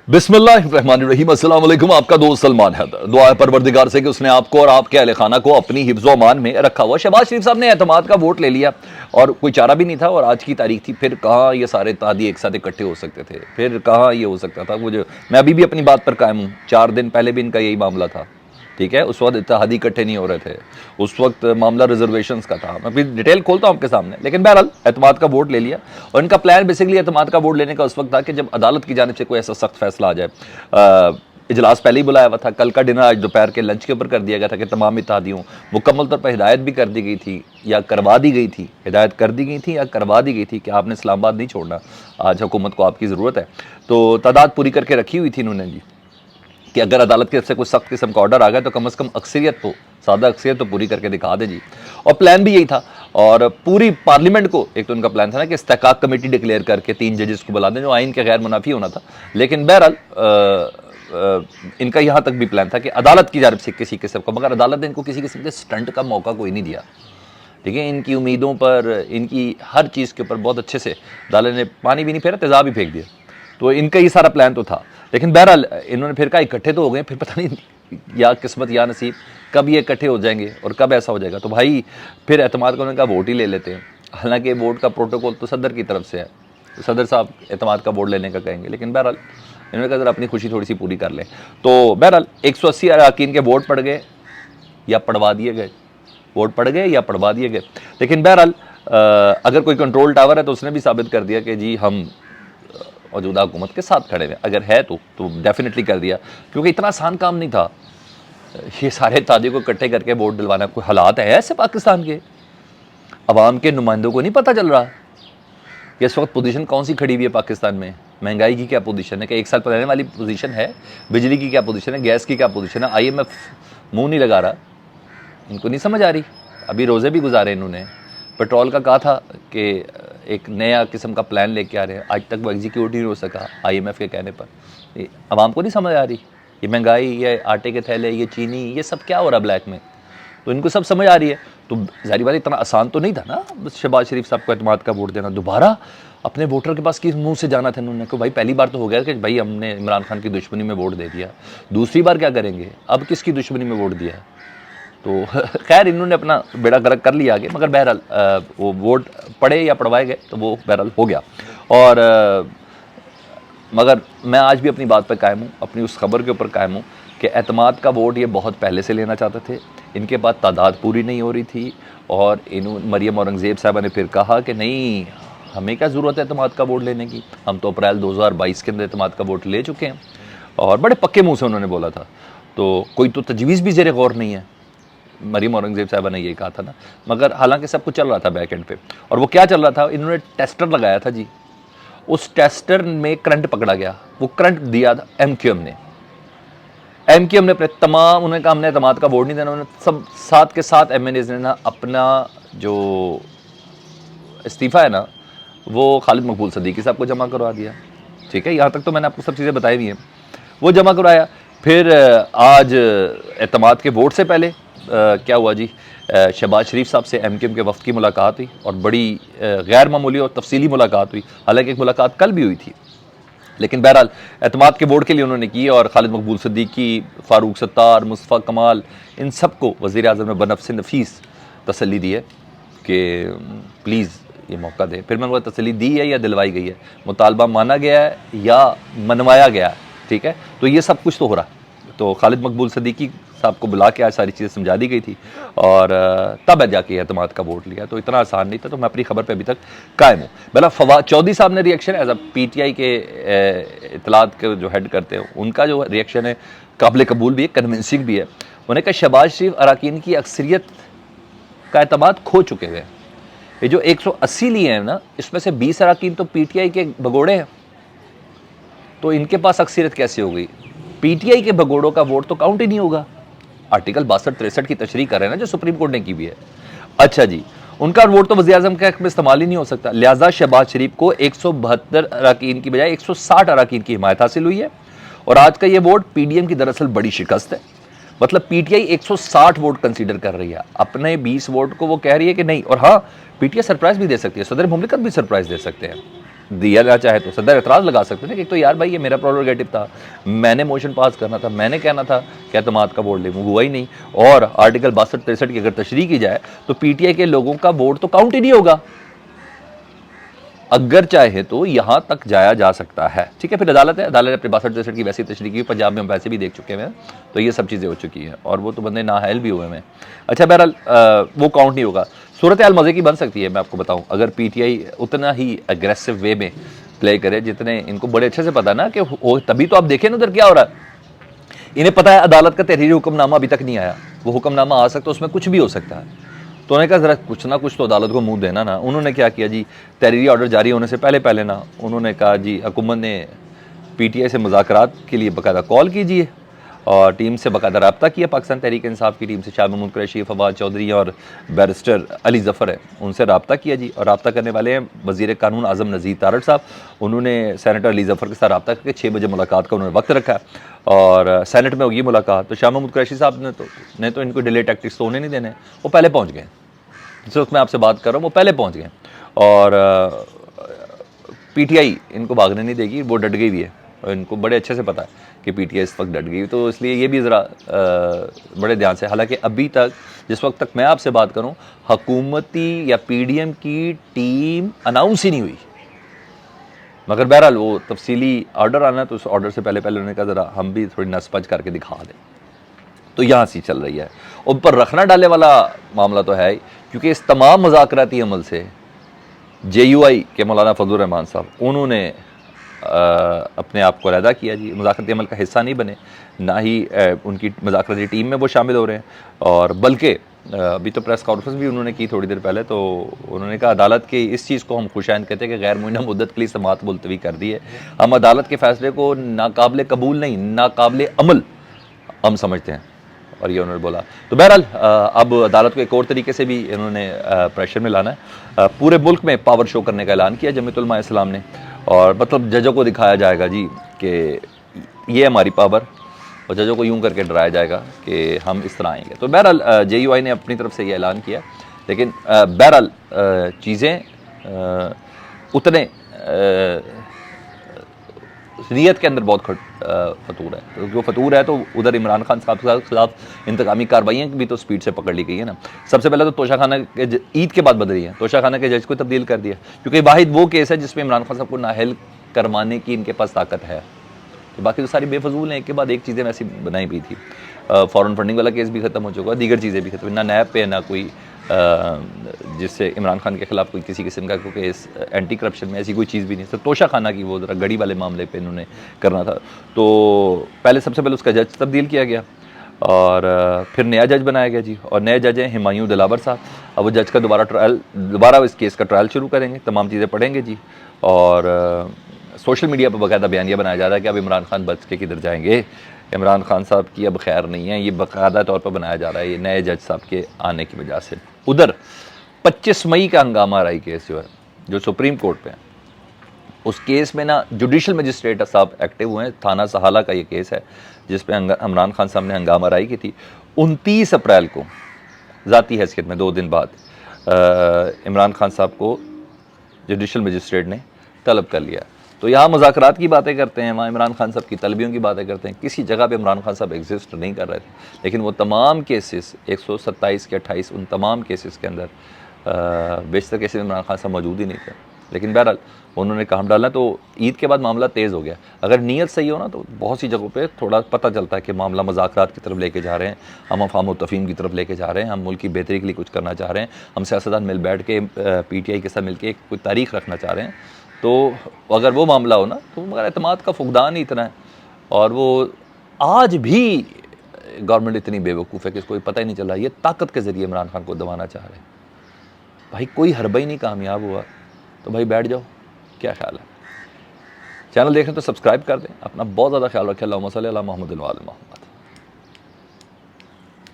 बिस्मिल्लाहिर्रहमानिर्रहीम, अस्सलाम वालेकुम। आपका दोस्त सलमान हैदर। दुआ है परवरदिगार से कि उसने आपको और आपके अहले खाना को अपनी हिफ्ज़ो अमान में रखा हुआ। शहबाज शरीफ साहब ने एतमाद का वोट ले लिया और कोई चारा भी नहीं था और आज की तारीख थी। फिर कहाँ ये सारे इत्तेहादी एक साथ इकट्ठे हो सकते थे, फिर कहाँ ये हो सकता था। मुझे मैं अभी भी अपनी बात पर कायम हूँ। 4 दिन पहले भी इनका यही मामला था, ठीक है। उस वक्त इत्तेहादी इकट्ठे नहीं हो रहे थे, उस वक्त मामला रिजर्वेशंस का था। मैं फिर डिटेल खोलता हूँ आपके सामने, लेकिन बहरहाल एतमाद का वोट ले लिया। और इनका प्लान बेसिकली एतमाद का वोट लेने का उस वक्त था कि जब अदालत की जानिब से कोई ऐसा सख्त फैसला आ जाए। इजलास पहले ही बुलाया हुआ था, कल का डिनर आज दोपहर के लंच के ऊपर कर दिया गया था कि तमाम इत्तेहादियों मुकम्मल तौर पर हिदायत भी कर दी गई थी या करवा दी गई थी, हिदायत कर दी गई थी या करवा दी गई थी कि आपने इस्लामाबाद नहीं छोड़ना, आज हुकूमत को आपकी ज़रूरत है। तो तादाद पूरी करके रखी हुई थी इन्होंने जी, कि अगर अदालत की तरफ से कोई सख्त किस्म का ऑर्डर आ गया तो कम से कम अक्सरियत तो, सादा अक्सरियत तो पूरी करके दिखा दे जी। और प्लान भी यही था। और पूरी पार्लियामेंट को एक तो उनका प्लान था ना कि इस्तेहकाक कमेटी डिक्लेयर करके 3 जजेस को बुला दें, जो आइन के गैर मुनाफी होना था। लेकिन बहरहाल इनका यहाँ तक भी प्लान था कि अदालत की जानिब से किसी किस्म का, मगर अदालत ने इनको किसी किस्म के स्टंट का मौका कोई नहीं दिया, ठीक है। इनकी उम्मीदों पर, इनकी हर चीज़ के ऊपर बहुत अच्छे से अदालत ने पानी भी नहीं फेरा, तेज़ाब भी फेंक दिया। तो इनका ये सारा प्लान तो था। लेकिन बहरहाल इन्होंने फिर कहा इकट्ठे तो हो गए, फिर पता नहीं या किस्मत या नसीब कब ये इकट्ठे हो जाएंगे और कब ऐसा हो जाएगा। तो भाई फिर एतमाद का उन्होंने कहा वोट ही ले लेते हैं। हालांकि वोट का प्रोटोकॉल तो सदर की तरफ से है, तो सदर साहब एतमाद का वोट लेने का कहेंगे। लेकिन बहरहाल इन्होंने कहा ज़रा अपनी खुशी थोड़ी सी पूरी कर लें। तो बहरहाल 180 अरकान के वोट पड़ गए या पढ़वा दिए गए, वोट पड़ गए या पढ़वा दिए गए। लेकिन बहरहाल अगर कोई कंट्रोल टावर है तो उसने भी साबित कर दिया कि जी हम मौजूदा हुकूमत के साथ खड़े हैं। अगर है तो डेफिनेटली कर दिया, क्योंकि इतना आसान काम नहीं था ये सारे ताजे को इकट्ठे करके वोट दिलवाना। कोई हालात है ऐसे पाकिस्तान के, अवाम के नुमाइंदों को नहीं पता चल रहा कि इस वक्त पोजीशन कौन सी खड़ी हुई है पाकिस्तान में। महंगाई की क्या पोजीशन है, कि 1 साल पहले वाली पोजीशन है, बिजली की क्या पोजीशन है, गैस की क्या पोजीशन है। IMF मुंह नहीं लगा रहा, इनको नहीं समझ आ रही। अभी रोज़े भी गुजारे इन्होंने, पेट्रोल का कहा था कि एक नया किस्म का प्लान लेके आ रहे हैं, आज तक वो एग्जीक्यूट नहीं हो सका IMF के कहने पर। आवाम को नहीं समझ आ रही ये महंगाई, ये आटे के थैले, ये चीनी, ये सब क्या हो रहा ब्लैक में, तो इनको सब समझ आ रही है। तो जाहिर बात इतना आसान तो नहीं था ना शहबाज शरीफ साहब को एतमाद का वोट देना। दोबारा अपने वोटर के पास किस मुंह से जाना था इन्होंने, को भाई पहली बार तो हो गया कि भाई हमने इमरान खान की दुश्मनी में वोट दे दिया, दूसरी बार क्या करेंगे, अब किसकी दुश्मनी में वोट दिया। तो खैर इन्होंने अपना बेड़ा गर्क कर लिया आगे, मगर बहरहाल वो वोट पड़े या पढ़वाए गए तो वो बहरहाल हो गया। और मगर मैं आज भी अपनी बात पर कायम हूँ, अपनी उस खबर के ऊपर कायम हूँ कि एतमाद का वोट ये बहुत पहले से लेना चाहते थे, इनके पास तादाद पूरी नहीं हो रही थी। और मरियम औरंगज़ेब साहबा ने फिर कहा कि नहीं, हमें क्या ज़रूरत है एतमाद का वोट लेने की, हम तो अप्रैल 2022 के अंदर एतमाद का वोट ले चुके हैं। और बड़े पक्के मुँह से उन्होंने बोला था, तो कोई तो तजवीज़ भी ज़ेरे गौर नहीं है। मरियम औरंगज़ेब साहबा ने ये कहा था ना, मगर हालांकि सब कुछ चल रहा था बैक एंड पे। और वो क्या चल रहा था, इन्होंने टेस्टर लगाया था जी, उस टेस्टर में करंट पकड़ा गया, वो करंट दिया था MQM ने। MQM ने अपने तमाम, उन्होंने कहा हमने एतमाद का वोट नहीं देना, उन्होंने सब 7 के 7 MNAs ने ना अपना जो इस्तीफ़ा है ना वो खालिद मकबूल सदीकी साहब को जमा करवा दिया, ठीक है। यहाँ तक तो मैंने आपको सब चीज़ें बताई हुई हैं, वो जमा करवाया। फिर आज एतमाद के वोट से पहले क्या हुआ जी, शहबाज शरीफ साहब से MQM के वफ़द की मुलाकात हुई और बड़ी गैर मामूली और तफसीली मुलाकात हुई। हालांकि एक मुलाकात कल भी हुई थी, लेकिन बहरहाल एतमाद के वोट के लिए उन्होंने की। और खालिद मकबूल सिद्दीकी, फ़ारूक सत्तार, मुस्तफ़ा कमाल, इन सबको वज़ीर आज़म ने बनफ़्स नफ़ीस तसल्ली दी है कि प्लीज़ ये मौका दें। फिर मैंने वो तसल्ली दी है या दिलवाई गई है, मुतालबा माना गया है या मनवाया गया है, ठीक है। तो ये सब कुछ तो हो रहा है। तो खालिद मकबूल सिद्दीकी साहब को बुला के आज सारी चीज़ें समझा दी गई थी और तब जाके एतमाद का वोट लिया। तो इतना आसान नहीं था। तो मैं अपनी खबर पे अभी तक कायम हूँ। बहला फवाद चौधरी साहब ने रिएक्शन एज अ PTI के इतलात के जो हेड करते हैं, उनका जो रिएक्शन है काबिल कबूल भी है, कन्विंसिंग भी है। उन्होंने कहा शहबाज शरीफ अरकान की अक्सरियत का एतमाद खो चुके हुए हैं। ये जो 180 लिए हैं ना, इसमें से 20 अरकान तो PTI के भगोड़े हैं, तो इनके पास अक्सरियत कैसे हो गई। PTI के भगोड़ों का वोट तो काउंट ही नहीं होगा। आर्टिकल 62-63 की तशरीह कर रहे हैं ना, जो सुप्रीम कोर्ट ने की भी है। अच्छा जी, उनका वोट तो वज़ीर आज़म के हक़ में इस्तेमाल ही नहीं हो सकता। लिहाजा शहबाज शरीफ को 172 अरकान की बजाय 160 अरकान की हिमायत हासिल हुई है। और आज का ये वोट PDM की दरअसल बड़ी शिकस्त है। मतलब PTI 160 वोट कंसीडर कर रही है, अपने 20 वोट को वो कह रही है कि नहीं। और हाँ, PTI सरप्राइज भी दे सकती है, सदर मुमलिकत भी सरप्राइज दे सकते हैं। दिया ना चाहे तो सदर एतराज़ लगा सकते थे कि तो यार भाई ये मेरा प्रोरोगेटिव था, मैंने मोशन पास करना था, मैंने कहना था कि एतमाद का वोट ले, वो हुआ ही नहीं। और आर्टिकल 62-63 की अगर तशरीह की जाए तो पीटीआई के लोगों का वोट तो काउंट ही नहीं होगा। अगर चाहे तो यहां तक जाया जा सकता है, ठीक है। फिर अदालत है, अदालत ने अपने 62-63 की वैसी तशरीह की, पंजाब में हम वैसे भी देख चुके हैं, तो ये सब चीज़ें हो चुकी हैं और वो तो बंदे नाअहल भी हुए हैं। अच्छा बहरहाल वो काउंट नहीं होगा। सूरत हाल मज़े की बन सकती है, मैं आपको बताऊं, अगर पीटीआई उतना ही अग्रेसिव वे में प्ले करे जितने इनको बड़े अच्छे से पता ना कि तभी तो आप देखें ना उधर क्या हो रहा है। इन्हें पता है अदालत का तहरीरी हुक्मनामा अभी तक नहीं आया, वो हुक्मनामा आ सकता है, उसमें कुछ भी हो सकता है। तो उन्होंने कहा ज़रा कुछ ना कुछ तो अदालत को मुंह देना ना। उन्होंने क्या किया जी, तहरीरी ऑर्डर जारी होने से पहले पहले ना उन्होंने कहा जी हुकूमत ने पीटीआई से मुज़ाकरात के लिए बाकायदा कॉल कीजिए और टीम से बाकायदा रब्ता किया। पाकिस्तान तहरीक इंसाफ की टीम से शाह महमूद कुरैशी, फवाद चौधरी और बैरिस्टर अली ज़फ़र है, उनसे रब्ता किया जी। और रब्ता करने वाले हैं वज़ीर कानून आज़म नज़ीर तारड़ साहब। उन्होंने सेनेटर अली ज़फ़र के साथ रब्ता करके 6 बजे मुलाकात का उन्होंने वक्त रखा और सेनेट में होगी मुलाकात। तो शाह महमूद कुरैशी साहब ने तो इनको डिले टैक्टिक्स तो होने नहीं देने, वो पहले पहुँच गए। जिस वक्त मैं आपसे बात कर रहा हूँ वो पहले पहुँच गए और पीटीआई इनको भागने नहीं देगी, वो डट गई हुई है और इनको बड़े अच्छे से पता है कि पीटीआई इस वक्त डट गई। तो इसलिए ये भी ज़रा बड़े ध्यान से, हालांकि अभी तक जिस वक्त तक मैं आपसे बात करूं हुकूमती या पीडीएम की टीम अनाउंस ही नहीं हुई, मगर बहरहाल वो तफसीली ऑर्डर आना तो उस ऑर्डर से पहले पहले उन्होंने कहा ज़रा हम भी थोड़ी नसपच करके दिखा दें। तो यहाँ से चल रही है। उन पर रखना डालने वाला मामला तो है, क्योंकि इस तमाम मुज़ाकराती अमल से JUI के मौलाना फजलुर रहमान साहब उन्होंने अपने आप को अलहदा किया जी, मुज़ाकराती अमल का हिस्सा नहीं बने, ना ही उनकी मुज़ाकराती टीम में वो शामिल हो रहे हैं। और बल्कि अभी तो प्रेस कॉन्फ्रेंस भी उन्होंने की थोड़ी देर पहले, तो उन्होंने कहा अदालत के इस चीज़ को हम खुशैन कहते हैं कि गैर मुइन्ना मुद्दत के लिए समाअत मुलतवी कर दी है। हम अदालत के फ़ैसले को नाकाबिल कबूल नहीं, नाकाबिल अमल हम समझते हैं, और ये उन्होंने बोला। तो बहरहाल अब अदालत को एक और तरीके से भी इन्होंने प्रेशर में लाना है। पूरे मुल्क में पावर शो करने का ऐलान किया जमीयत उलमा इस्लाम ने, और मतलब जजों को दिखाया जाएगा जी कि ये हमारी पावर, और जजों को यूं करके डराया जाएगा कि हम इस तरह आएंगे। तो बहरहाल JUI ने अपनी तरफ से ये ऐलान किया, लेकिन बहरहाल चीज़ें उतने नीयत के अंदर बहुत फतूर है। तो जो फतूर है तो उधर इमरान खान साहब के खिलाफ इंतकामी कार्रवाइयाँ भी तो स्पीड से पकड़ ली गई है ना। सबसे पहले तो तोशाखाना के ईद के बाद बदली है, तोशाखाना के जज को तब्दील कर दिया, क्योंकि वाहिद वो केस है जिसमें इमरान खान साहब को नाअहल करवाने की इनके पास ताकत है। तो बाकी तो सारी बेफजूल हैं, एक के बाद एक चीज़ें वैसी बनाई भी थी। फॉरेन फंडिंग वाला केस भी खत्म हो चुका है, दीगर चीज़ें भी खत्म, ना नैब पे ना कोई जिससे इमरान खान के खिलाफ कोई किसी किस्म का कोई केस, एंटी करप्शन में ऐसी कोई चीज़ भी नहीं। तो तोशाखाना की वो ज़रा गड़ी वाले मामले पे इन्होंने करना था, तो पहले सबसे पहले उसका जज तब्दील किया गया और फिर नया जज बनाया गया जी। और नए जज हैं हुमायूं दिलावर साहब। अब वो जज का दोबारा इस केस का ट्रायल शुरू करेंगे, तमाम चीज़ें पढ़ेंगे जी। और सोशल मीडिया पर बाकायदा बयानिया बनाया जा रहा है कि अब इमरान खान बच के किधर जाएंगे, इमरान खान साहब की अब खैर नहीं है, ये बाकायदा तौर पर बनाया जा रहा है ये नए जज साहब के आने की वजह से। उधर 25 मई का हंगामा राई केस जो है, जो सुप्रीम कोर्ट पे है, उस केस में ना जुडिशल मजिस्ट्रेट साहब एक्टिव हुए हैं। थाना सहाला का ये केस है जिस पे इमरान खान साहब ने हंगामा राई की थी। 29 अप्रैल को ज़ाती हैसियत में 2 दिन बाद इमरान खान साहब को जुडिशल मजिस्ट्रेट ने तलब कर लिया। तो यहाँ मुज़ाकरात की बातें करते हैं, वहाँ इमरान खान साहब की तलबियों की बातें करते हैं। किसी जगह पे इमरान खान साहब एग्जिस्ट नहीं कर रहे थे, लेकिन वो तमाम केसेस 127 के 28 उन तमाम केसेस के अंदर बेशतर केसेस इमरान खान साहब मौजूद ही नहीं थे। लेकिन बहरहाल उन्होंने काम डाला, तो ईद के बाद मामला तेज़ हो गया। अगर नीयत सही हो ना तो बहुत सी जगहों पे थोड़ा पता चलता है कि मामला मुज़ाकरात की तरफ लेके जा रहे हैं, हम अफ़हाम व तफ़हीम की तरफ लेके जा रहे हैं, हम मुल्क की बेहतरी के लिए कुछ करना चाह रहे हैं, हम सियासतदान मिल बैठ के PTI के साथ मिल के कोई तारीख रखना चाह रहे हैं। तो अगर वो मामला हो ना तो मगर एतमाद का फुकदान ही इतना है, और वो आज भी गवर्नमेंट इतनी बेवकूफ़ है कि इसको पता ही नहीं चला। ये ताकत के ज़रिए इमरान खान को दबाना चाह रहे हैं। भाई कोई हरबा ही नहीं कामयाब हुआ तो भाई बैठ जाओ, क्या ख्याल है? चैनल देख रहे हैं तो सब्सक्राइब कर दें, अपना बहुत ज़्यादा ख्याल रखें। अल्लाहुम्मा सल्ली अला मुहम्मद व आले मुहम्मद।